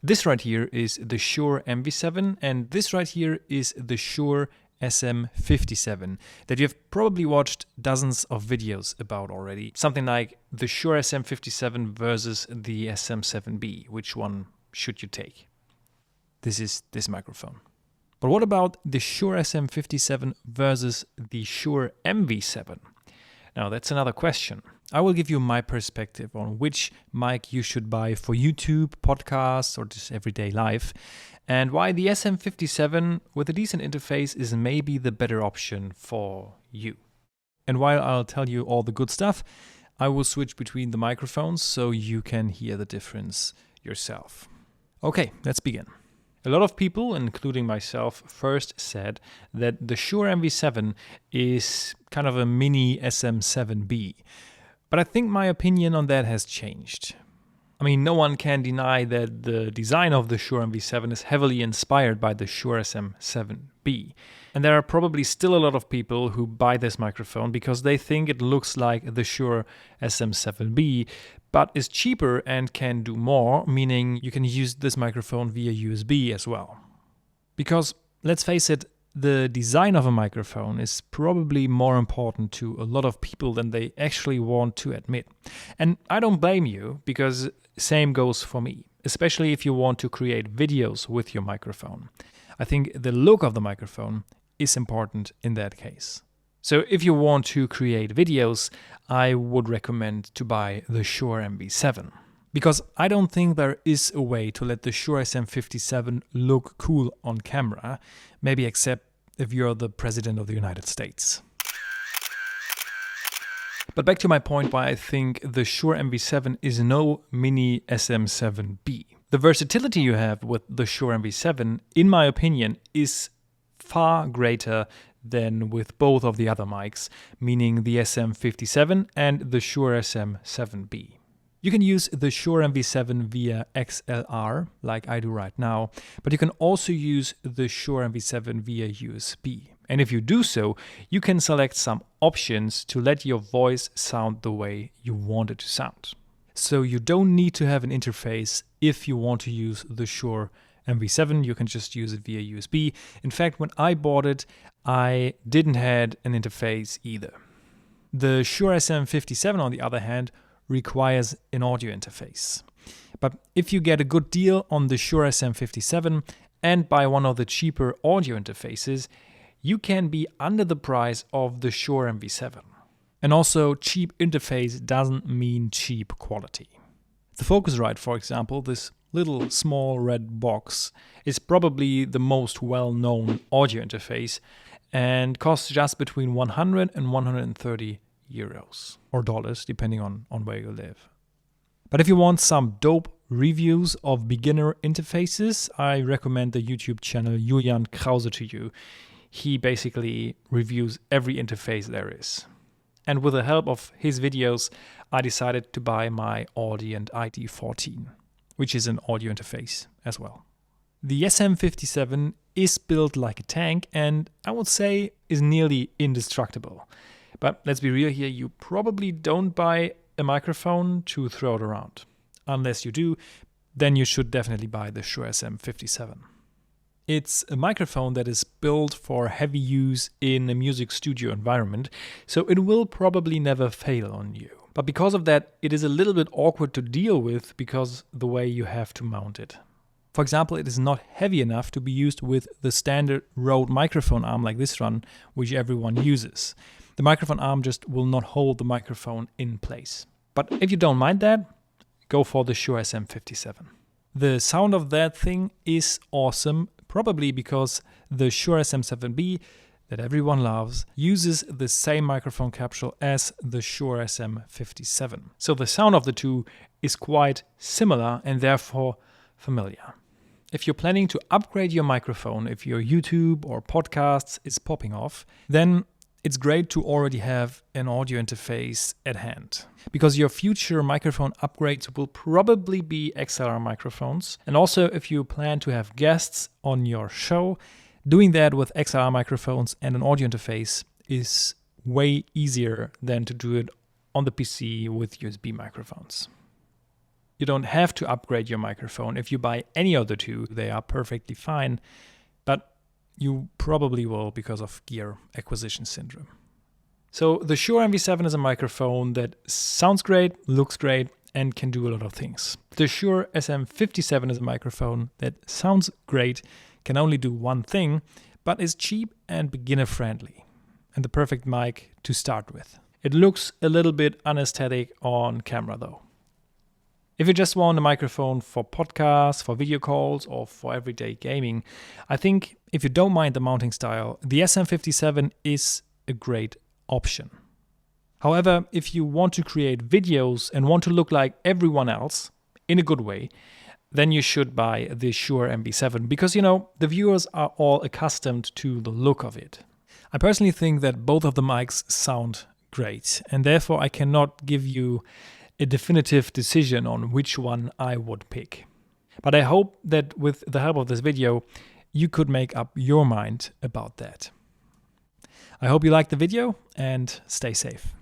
This right here is the Shure MV7, and this right here is the Shure SM57 that you've probably watched dozens of videos about already. Something like the Shure SM57 versus the SM7B. Which one should you take? This is this microphone. But what about the Shure SM57 versus the Shure MV7? Now that's another question. I will give you my perspective on which mic you should buy for YouTube, podcasts, or just everyday life, and why the SM57 with a decent interface is maybe the better option for you. And while I'll tell you all the good stuff, I will switch between the microphones so you can hear the difference yourself. Okay, let's begin. A lot of people, including myself, first said that the Shure MV7 is kind of a mini SM7B. But I think my opinion on that has changed. I mean, no one can deny that the design of the Shure MV7 is heavily inspired by the Shure SM7B. And there are probably still a lot of people who buy this microphone because they think it looks like the Shure SM7B, but is cheaper and can do more, meaning you can use this microphone via USB as well. Because, let's face it, the design of a microphone is probably more important to a lot of people than they actually want to admit. And I don't blame you, because same goes for me, especially if you want to create videos with your microphone. I think the look of the microphone is important in that case. So if you want to create videos, I would recommend to buy the Shure MV7. Because I don't think there is a way to let the Shure SM57 look cool on camera, maybe except if you're the President of the United States. But back to my point why I think the Shure MV7 is no mini SM7B. The versatility you have with the Shure MV7, in my opinion, is far greater than with both of the other mics, meaning the SM57 and the Shure SM7B. You can use the Shure MV7 via XLR, like I do right now, but you can also use the Shure MV7 via USB. And if you do so, you can select some options to let your voice sound the way you want it to sound. So you don't need to have an interface if you want to use the Shure MV7, you can just use it via USB. In fact, when I bought it, I didn't have an interface either. The Shure SM57, on the other hand, requires an audio interface. But if you get a good deal on the Shure SM57 and buy one of the cheaper audio interfaces, you can be under the price of the Shure MV7. And also, cheap interface doesn't mean cheap quality. The Focusrite, for example, this little small red box, is probably the most well-known audio interface and costs just between 100 and 130 euros or dollars, depending on where you live. But if you want some dope reviews of beginner interfaces, I recommend the YouTube channel Julian Krause to you. He basically reviews every interface there is. And with the help of his videos, I decided to buy my Audient ID14, which is an audio interface as well. The SM57 is built like a tank and I would say is nearly indestructible. But let's be real here, you probably don't buy a microphone to throw it around. Unless you do, then you should definitely buy the Shure SM57. It's a microphone that is built for heavy use in a music studio environment, so it will probably never fail on you. But because of that, it is a little bit awkward to deal with because the way you have to mount it. For example, it is not heavy enough to be used with the standard Rode microphone arm like this one, which everyone uses. The microphone arm just will not hold the microphone in place. But if you don't mind that, go for the Shure SM57. The sound of that thing is awesome, probably because the Shure SM7B that everyone loves uses the same microphone capsule as the Shure SM57. So the sound of the two is quite similar and therefore familiar. If you're planning to upgrade your microphone, if your YouTube or podcasts is popping off, then it's great to already have an audio interface at hand. Because your future microphone upgrades will probably be XLR microphones. And also, if you plan to have guests on your show, doing that with XLR microphones and an audio interface is way easier than to do it on the PC with USB microphones. you don't have to upgrade your microphone. If you buy any of the two, they are perfectly fine, but you probably will because of gear acquisition syndrome. So the Shure MV7 is a microphone that sounds great, looks great, and can do a lot of things. The Shure SM57 is a microphone that sounds great, can only do one thing, but is cheap and beginner friendly, and the perfect mic to start with. It looks a little bit unaesthetic on camera though. If you just want a microphone for podcasts, for video calls, or for everyday gaming, I think if you don't mind the mounting style, the SM57 is a great option. However, if you want to create videos and want to look like everyone else in a good way, then you should buy the Shure MV7 because, the viewers are all accustomed to the look of it. I personally think that both of the mics sound great, and therefore I cannot give you a definitive decision on which one I would pick. But I hope that with the help of this video, you could make up your mind about that. I hope you liked the video and stay safe.